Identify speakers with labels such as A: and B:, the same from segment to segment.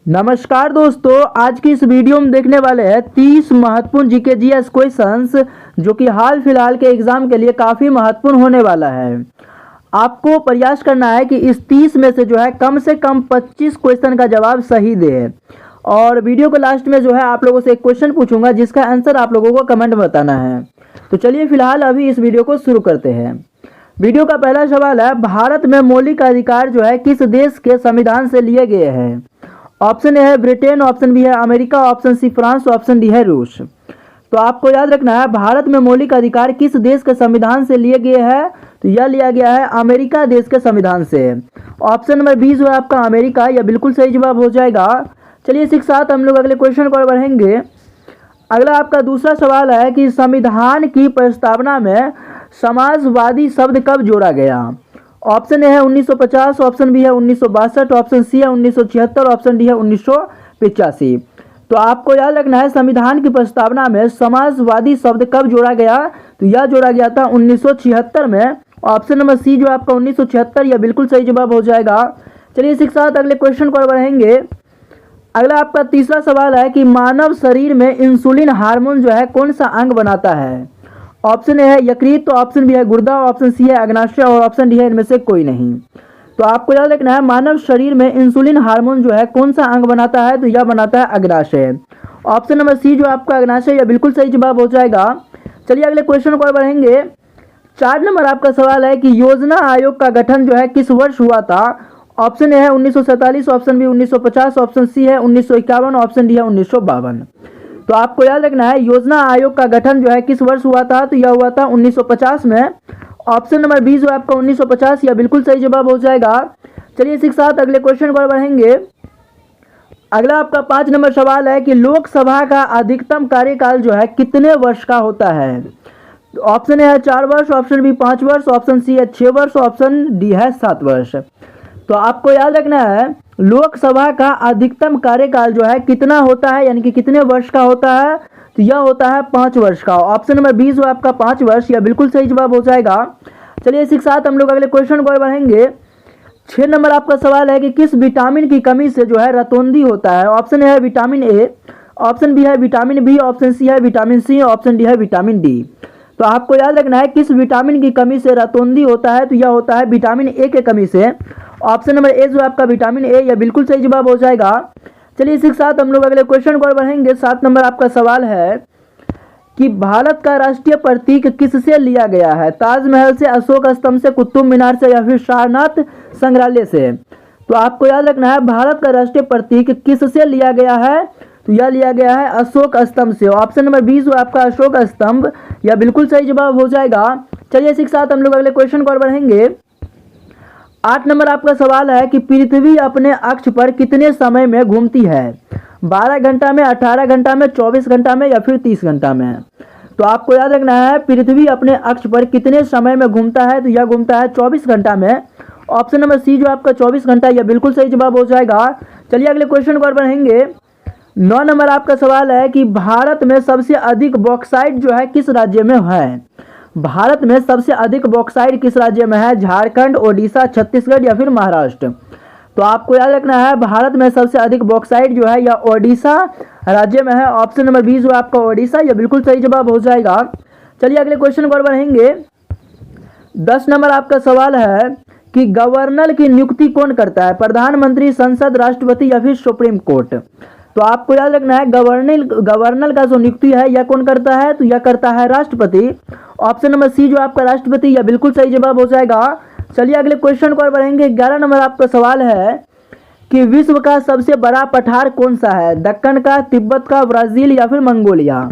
A: नमस्कार दोस्तों, आज की इस वीडियो में देखने वाले हैं 30 महत्वपूर्ण जीके जीएस क्वेश्चंस जो कि हाल फिलहाल के एग्जाम के लिए काफ़ी महत्वपूर्ण होने वाला है। आपको प्रयास करना है कि इस 30 में से जो है कम से कम 25 क्वेश्चन का जवाब सही दे। और वीडियो के लास्ट में जो है आप लोगों से एक क्वेश्चन पूछूंगा जिसका आंसर आप लोगों को कमेंट में बताना है। तो चलिए फिलहाल अभी इस वीडियो को शुरू करते हैं। वीडियो का पहला सवाल है, भारत में मौलिक अधिकार जो है किस देश के संविधान से लिए गए हैं? ऑप्शन ए है ब्रिटेन, ऑप्शन बी है America, option C France, option D है रूस। तो आपको याद रखना है भारत में मौलिक अधिकार किस देश के संविधान से लिए गए हैं? तो यह लिया गया है अमेरिका देश के संविधान से। ऑप्शन नंबर बी जो है आपका अमेरिका, यह बिल्कुल सही जवाब हो जाएगा। चलिए इसी के साथ हम लोग अगले क्वेश्चन को बढ़ेंगे। अगला आपका दूसरा सवाल है कि संविधान की प्रस्तावना में समाजवादी शब्द कब जोड़ा गया? ऑप्शन ए है 1950, ऑप्शन बी है 1962, ऑप्शन सी है 1976, ऑप्शन डी है 1985। तो आपको याद रखना है संविधान की प्रस्तावना में समाजवादी शब्द कब जोड़ा गया? तो यह जोड़ा गया था 1976 में। ऑप्शन नंबर सी जो आपका 1976, यह बिल्कुल सही जवाब हो जाएगा। चलिए इसी के साथ अगले क्वेश्चन को बढ़ेंगे। अगला आपका तीसरा सवाल है कि मानव शरीर में इंसुलिन हार्मोन जो है कौन सा अंग बनाता है? ऑप्शन ए है यकृत, तो ऑप्शन बी है गुर्दा, ऑप्शन सी है अग्नाशय और ऑप्शन डी है इनमें से कोई नहीं। तो आपको याद रखना है मानव शरीर में इंसुलिन हार्मोन जो है कौन सा अंग बनाता है? तो यह बनाता है अग्नाशय। ऑप्शन नंबर सी जो आपका अग्नाशय, यह बिल्कुल सही जवाब हो जाएगा। चलिए अगले क्वेश्चन को बढ़ेंगे। 4 नंबर आपका सवाल है कि योजना आयोग का गठन जो है किस वर्ष हुआ था? ऑप्शन ए है 1947, ऑप्शन बी 1950, ऑप्शन सी है 1951, ऑप्शन डी है 1952। तो आपको याद रखना है योजना आयोग का गठन जो है किस वर्ष हुआ था? तो यह हुआ था 1950 में। ऑप्शन नंबर बी जो आपका 1950, यह बिल्कुल सही जवाब हो जाएगा। चलिए इसी के साथ अगले क्वेश्चन को बढ़ेंगे। अगला आपका 5 नंबर सवाल है कि लोकसभा का अधिकतम कार्यकाल जो है कितने वर्ष का होता है? ऑप्शन ए है 4 वर्ष, ऑप्शन बी 5 वर्ष, ऑप्शन सी है 6 वर्ष, ऑप्शन डी है 7 वर्ष। तो आपको याद रखना है लोकसभा का अधिकतम कार्यकाल जो है कितना होता है, यानी कि कितने वर्ष का होता है? तो यह होता है 5 वर्ष का। ऑप्शन नंबर 20 जो आपका 5 वर्ष, यह बिल्कुल सही जवाब हो जाएगा। चलिए इसी के साथ हम लोग अगले क्वेश्चन को बढ़ेंगे। 6 नंबर आपका सवाल है कि किस विटामिन की कमी से जो है रतौंधी होता है? ऑप्शन ए है विटामिन ए, ऑप्शन बी है विटामिन बी, ऑप्शन सी है विटामिन सी, ऑप्शन डी है विटामिन डी। तो आपको याद रखना है किस विटामिन की कमी से रतौंधी होता है? तो यह होता है विटामिन ए के कमी से। ऑप्शन नंबर ए जो आपका विटामिन ए, यह बिल्कुल सही जवाब हो जाएगा। चलिए इसी के साथ हम लोग अगले क्वेश्चन को बढ़ेंगे। 7 नंबर आपका सवाल है कि भारत का राष्ट्रीय प्रतीक किससे लिया गया है? ताजमहल से, अशोक स्तंभ से, कुतुब मीनार से या फिर सारनाथ संग्रहालय से? तो आपको याद रखना है भारत का राष्ट्रीय प्रतीक किससे लिया गया है? तो यह लिया गया है अशोक स्तंभ से। ऑप्शन नंबर 20 जो आपका अशोक स्तंभ, यह बिल्कुल सही जवाब हो जाएगा। चलिए इसी के साथ हम लोग अगले क्वेश्चन को बढ़ेंगे। 8 नंबर आपका सवाल है कि पृथ्वी अपने अक्ष पर कितने समय में घूमती है? 12 घंटा में, 18 घंटा में, 24 घंटा में या फिर 30 घंटा में? तो आपको याद रखना है पृथ्वी अपने अक्ष पर कितने समय में घूमता है? तो यह घूमता है 24 घंटा में। ऑप्शन नंबर सी जो आपका 24 घंटा, यह बिल्कुल सही जवाब हो जाएगा। चलिए अगले क्वेश्चन को बढ़ेंगे। 9 नंबर आपका सवाल है कि भारत में सबसे अधिक बॉक्साइट जो है किस राज्य में है? भारत में सबसे अधिक बॉक्साइट किस राज्य में है? झारखंड, ओडिशा, छत्तीसगढ़ या फिर महाराष्ट्र? तो आपको याद रखना है भारत में सबसे अधिक बॉक्साइट जो है यह ओडिशा राज्य में है। ऑप्शन नंबर बी जो आपका ओडिशा, यह बिल्कुल सही जवाब हो जाएगा। चलिए अगले क्वेश्चन को बढ़ेंगे। 10 नंबर आपका सवाल है कि गवर्नर की नियुक्ति कौन करता है? प्रधानमंत्री, संसद, राष्ट्रपति या फिर सुप्रीम कोर्ट? तो आपको याद रखना है गवर्नर का जो नियुक्ति है यह कौन करता है? तो यह करता है राष्ट्रपति। ऑप्शन नंबर सी जो आपका राष्ट्रपति, यह बिल्कुल सही जवाब हो जाएगा। चलिए अगले क्वेश्चन को बढ़ेंगे। 11 नंबर आपका सवाल है कि विश्व का सबसे बड़ा पठार कौन सा है? दक्कन का, तिब्बत का, ब्राजील या फिर मंगोलिया?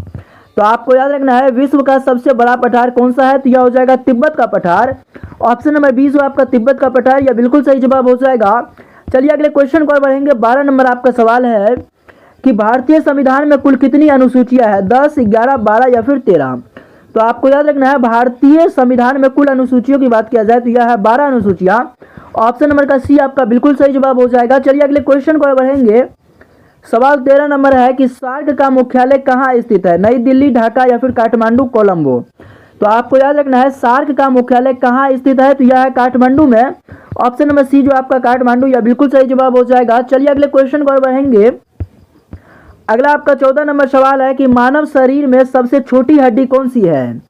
A: तो आपको याद रखना है विश्व का सबसे बड़ा पठार कौन सा है? तो यह हो जाएगा तिब्बत का पठार। ऑप्शन नंबर बी जो आपका तिब्बत का पठार, यह बिल्कुल सही जवाब हो जाएगा। चलिए अगले क्वेश्चन को बढ़ेंगे। 12 नंबर आपका सवाल है कि भारतीय संविधान में कुल कितनी अनुसूचियां हैं? 10, 11, 12 या फिर 13? तो आपको याद रखना है भारतीय संविधान में कुल अनुसूचियों की बात किया जाए तो यह है 12 अनुसूचियां। ऑप्शन नंबर का सी आपका बिल्कुल सही जवाब हो जाएगा। चलिए अगले क्वेश्चन को बढ़ेंगे। सवाल 13 नंबर है कि सार्क का मुख्यालय कहाँ स्थित है? नई दिल्ली, ढाका या फिर काठमांडू, कोलंबो? तो आपको याद रखना है सार्क का मुख्यालय कहाँ स्थित है, तो यह है काठमांडू में। ऑप्शन नंबर सी जो आपका काठमांडू, यह बिल्कुल सही जवाब हो जाएगा। चलिए अगले क्वेश्चन को बढ़ेंगे। अगला आपका 14 नंबर सवाल है कि मानव शरीर में सबसे छोटी हड्डी कौन सी है,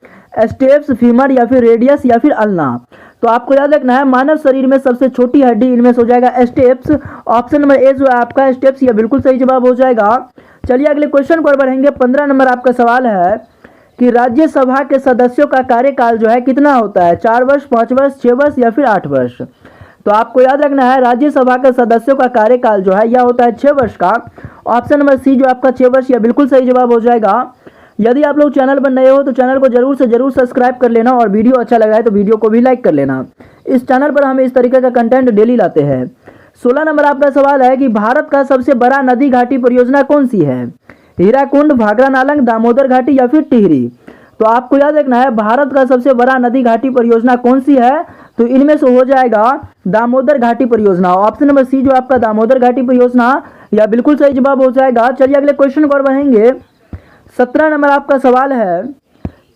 A: स्टेप्स, फीमर या फिर रेडियस या फिर अल्ना। तो आपको याद रखना है मानव शरीर में सबसे छोटी हड्डी इनमें से हो जाएगा स्टेप्स। ऑप्शन नंबर ए जो है आपका स्टेप्स, यह बिल्कुल सही जवाब हो जाएगा। चलिए अगले क्वेश्चन को बढ़ेंगे। 15 नंबर आपका सवाल है कि राज्यसभा के सदस्यों का कार्यकाल जो है कितना होता है, 4 वर्ष, 5 वर्ष, 6 वर्ष या फिर 8 वर्ष। तो आपको याद रखना है राज्यसभा के सदस्यों का कार्यकाल जो है यह होता है 6 वर्ष का। ऑप्शन नंबर सी जो आपका 6 वर्ष, यह बिल्कुल सही जवाब हो जाएगा। यदि आप लोग चैनल पर नए हो तो चैनल को जरूर से जरूर सब्सक्राइब कर लेना और वीडियो अच्छा लगा है तो वीडियो को भी लाइक कर लेना। इस चैनल पर हम इस तरीके का कंटेंट डेली लाते हैं। 16 नंबर आपका सवाल है कि भारत का सबसे बड़ा नदी घाटी परियोजना कौन सी है, हीराकुंड, भाखड़ा नालंग, दामोदर घाटी या फिर टिहरी। तो आपको याद रखना है भारत का सबसे बड़ा नदी घाटी परियोजना कौन सी है, तो इनमें से हो जाएगा दामोदर घाटी परियोजना। ऑप्शन नंबर सी जो आपका दामोदर घाटी परियोजना, यह बिल्कुल सही जवाब हो जाएगा। चलिए अगले क्वेश्चन को बढ़ेंगे। 17 नंबर आपका सवाल है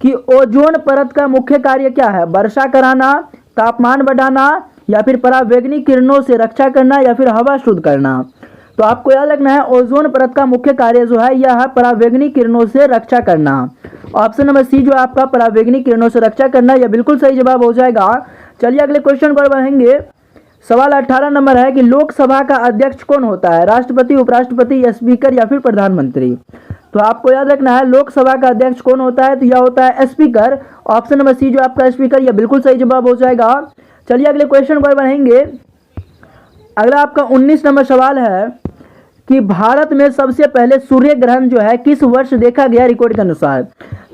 A: कि ओजोन परत का मुख्य कार्य क्या है, वर्षा कराना, तापमान बढ़ाना या फिर परावैंगनिक किरणों से रक्षा करना या फिर हवा शुद्ध करना। तो आपको याद रखना है ओजोन परत का मुख्य कार्य जो है यह है परावैंगनिक किरणों से रक्षा करना। ऑप्शन नंबर सी जो आपका परावैंगनिक किरणों से रक्षा करना, यह बिल्कुल सही जवाब हो जाएगा। चलिए अगले क्वेश्चन पर बढ़ेंगे। सवाल 18 नंबर है कि लोकसभा का अध्यक्ष कौन होता है, राष्ट्रपति, उपराष्ट्रपति, स्पीकर या फिर प्रधानमंत्री। तो आपको याद रखना है लोकसभा का अध्यक्ष कौन होता है, तो यह होता है स्पीकर। ऑप्शन नंबर सी जो आपका स्पीकर, यह बिल्कुल सही जवाब हो जाएगा। चलिए अगले क्वेश्चन पर बढ़ेंगे। अगला आपका 19 नंबर सवाल है कि भारत में सबसे पहले सूर्य ग्रहण जो है किस वर्ष देखा गया रिकॉर्ड के अनुसार।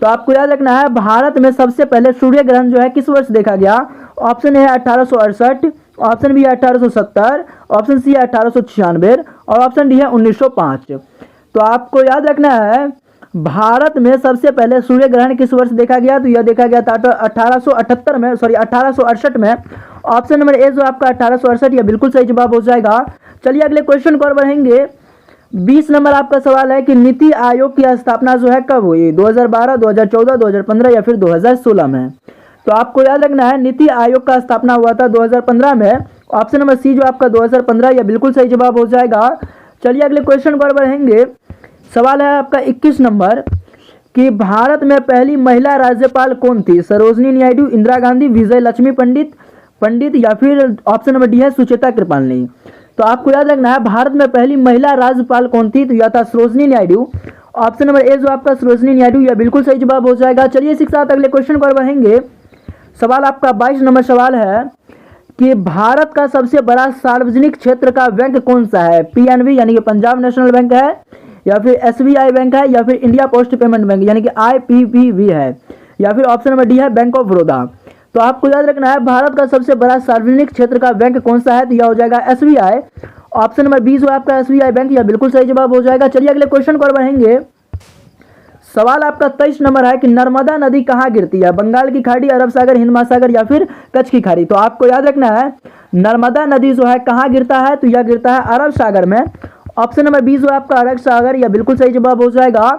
A: तो आपको याद रखना है भारत में सबसे पहले सूर्य ग्रहण जो है किस वर्ष देखा गया। ऑप्शन है 1868, ऑप्शन बी है 1870, ऑप्शन सी है 1896 और ऑप्शन डी है 1905। तो आपको याद रखना है भारत में सबसे पहले सूर्य ग्रहण किस वर्ष देखा गया, तो यह देखा गया था 1878 में, सॉरी 1868 में। ऑप्शन नंबर ए जो आपका 1868, यह बिल्कुल सही जवाब हो जाएगा। चलिए अगले क्वेश्चन को और बढ़ेंगे। 20 नंबर आपका सवाल है कि नीति आयोग की स्थापना जो है कब हुई, 2012, 2014, 2015 या फिर 2016 में। तो आपको याद रखना है नीति आयोग का स्थापना हुआ था 2015 में। ऑप्शन नंबर सी जो आपका 2015, यह बिल्कुल सही जवाब हो जाएगा। चलिए अगले क्वेश्चन को और बढ़ेंगे। सवाल है आपका 21 नंबर कि भारत में पहली महिला राज्यपाल कौन थी, सरोजनी नायडू, इंदिरा गांधी, विजय लक्ष्मी पंडित या फिर ऑप्शन नंबर डी है सुचेता कृपालनी। तो आपको याद रखना है भारत में पहली महिला राज्यपाल कौन थी, तो यह था Sarojini Naidu. Option number A जो आपका सरोजनी नायडू, यह बिल्कुल सही जवाब हो जाएगा। चलिए इसी के साथ अगले क्वेश्चन को बढ़ेंगे। सवाल आपका 22 नंबर सवाल है कि भारत का सबसे बड़ा सार्वजनिक क्षेत्र का बैंक कौन सा है, पीएनबी यानी कि पंजाब नेशनल बैंक है, या फिर एसबीआई बैंक है, या फिर इंडिया पोस्ट पेमेंट बैंक यानी कि आईपीपीबी है, या फिर ऑप्शन नंबर डी है बैंक ऑफ बड़ौदा। तो आपको याद रखना है भारत का सबसे बड़ा सार्वजनिक क्षेत्र का बैंक कौन सा है, तो यह हो जाएगा एसबीआई। ऑप्शन नंबर बी जो आपका एसबीआई बैंक, यह बिल्कुल सही जवाब हो जाएगा। चलिए अगले क्वेश्चन को बढ़ेंगे। सवाल आपका 23 नंबर है कि नर्मदा नदी कहाँ गिरती है, बंगाल की खाड़ी, अरब सागर, हिंद महासागर या फिर कच्छ की खाड़ी। तो आपको याद रखना है नर्मदा नदी जो है कहाँ गिरता है, तो यह गिरता है अरब सागर में। ऑप्शन नंबर बी जो आपका अरब सागर, यह बिल्कुल सही जवाब हो जाएगा।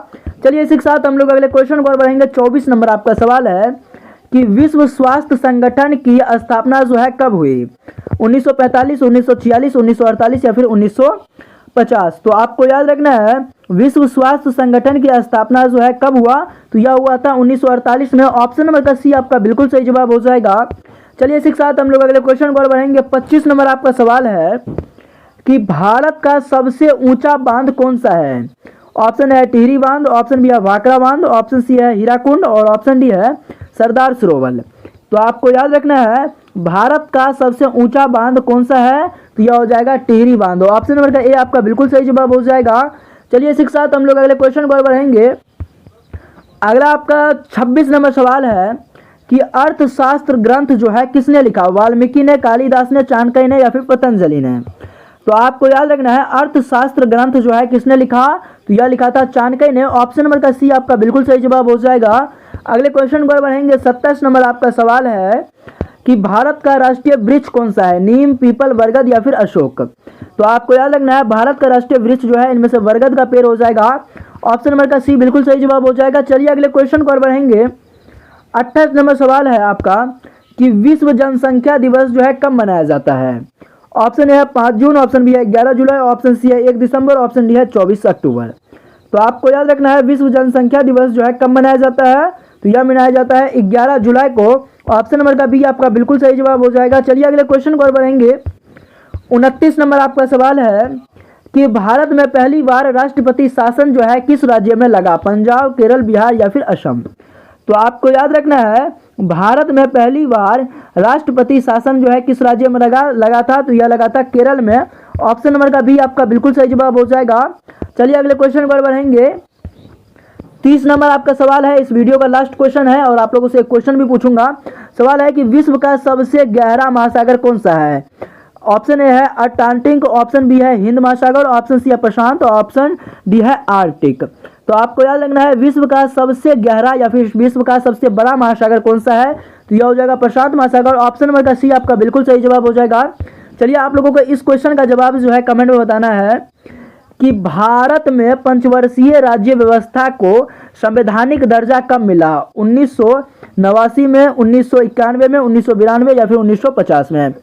A: चलिए इसी के साथ हम लोग अगले क्वेश्चन को बढ़ेंगे। 24 नंबर आपका सवाल है कि विश्व स्वास्थ्य संगठन की स्थापना जो है कब हुई, 1945, 1946, 1948 या फिर 1950। तो आपको याद रखना है विश्व स्वास्थ्य संगठन की स्थापना जो है कब हुआ, तो यह हुआ था 1948 में। ऑप्शन नंबर का सी आपका बिल्कुल सही जवाब हो जाएगा। चलिए इसी के साथ हम लोग अगले क्वेश्चन को बढ़ेंगे। 25 नंबर आपका सवाल है कि भारत का सबसे ऊंचा बांध कौन सा है। ऑप्शन है टिहरी बांध, ऑप्शन बी है भाखड़ा बांध, ऑप्शन सी है हीराकुंड और ऑप्शन डी है सरदार सरोवर। तो आपको याद रखना है भारत का सबसे ऊंचा बांध कौन सा है, तो यह हो जाएगा टिहरी बांध। ऑप्शन नंबर का ए आपका बिल्कुल सही जवाब हो जाएगा। चलिए इसी के साथ हम लोग अगले क्वेश्चन को बढ़ेंगे। अगला आपका 26 नंबर सवाल है कि अर्थशास्त्र ग्रंथ जो है किसने लिखा, वाल्मीकि ने, कालिदास ने, चाणक्य ने या फिर पतंजलि ने। तो आपको याद रखना है अर्थशास्त्र ग्रंथ जो है किसने लिखा, तो यह लिखा था चाणक्य ने। ऑप्शन नंबर का सी आपका बिल्कुल सही जवाब हो जाएगा। अगले क्वेश्चन पर बढ़ेंगे। 27 नंबर आपका सवाल है कि भारत का राष्ट्रीय वृक्ष कौन सा है, नीम, पीपल, बरगद या फिर अशोक। तो आपको याद रखना है भारत का राष्ट्रीय वृक्ष जो है इनमें से बरगद का पेड़ हो जाएगा। ऑप्शन नंबर का सी बिल्कुल सही जवाब हो जाएगा। चलिए अगले क्वेश्चन पर बढ़ेंगे। 28 नंबर सवाल है आपका कि विश्व जनसंख्या दिवस जो है कब मनाया जाता है। ऑप्शन ए है 5 जून, ऑप्शन बी है 11 जुलाई, ऑप्शन सी है 1 दिसंबर, ऑप्शन डी है 24 अक्टूबर। तो आपको याद रखना है विश्व जनसंख्या दिवस जो है कब मनाया जाता है, तो यह मनाया जाता है 11 जुलाई को। ऑप्शन नंबर का बी आपका बिल्कुल सही जवाब हो जाएगा। चलिए अगले क्वेश्चन को और बढ़ेंगे। 29 नंबर आपका सवाल है कि भारत में पहली बार राष्ट्रपति शासन जो है किस राज्य में लगा, पंजाब, केरल, बिहार या फिर असम। तो आपको याद रखना है भारत में पहली बार राष्ट्रपति शासन जो है किस राज्य में लगा था, तो यह लगा था केरल में। ऑप्शन नंबर का बी आपका बिल्कुल सही जवाब हो जाएगा। चलिए अगले क्वेश्चन पर बढ़ेंगे। 30 नंबर आपका सवाल है, इस वीडियो का लास्ट क्वेश्चन है और आप लोगों से एक क्वेश्चन भी पूछूंगा। सवाल है कि विश्व का सबसे गहरा महासागर कौन सा है। ऑप्शन ए है अटलांटिक, ऑप्शन बी है हिंद महासागर, ऑप्शन सी है प्रशांत, ऑप्शन डी है आर्कटिक। तो आपको याद रखना है विश्व का सबसे गहरा या फिर विश्व का सबसे बड़ा महासागर कौन सा है, तो यह हो जाएगा प्रशांत महासागर। ऑप्शन नंबर का सी आपका बिल्कुल सही जवाब हो जाएगा। चलिए आप लोगों को इस क्वेश्चन का जवाब जो है कमेंट में बताना है कि भारत में पंचवर्षीय राज्य व्यवस्था को संवैधानिक दर्जा कब मिला, 1989 में, 1991 में, 1992 या फिर 1950 में।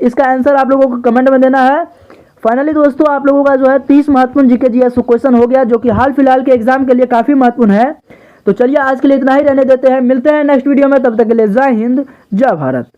A: इसका आंसर आप लोगों को कमेंट में देना है। फाइनली दोस्तों आप लोगों का जो है 30 महत्वपूर्ण जीके जीएस क्वेश्चन हो गया, जो कि हाल फिलहाल के एग्जाम के लिए काफी महत्वपूर्ण है। तो चलिए आज के लिए इतना ही रहने देते हैं, मिलते हैं नेक्स्ट वीडियो में, तब तक के लिए जय हिंद, जय भारत।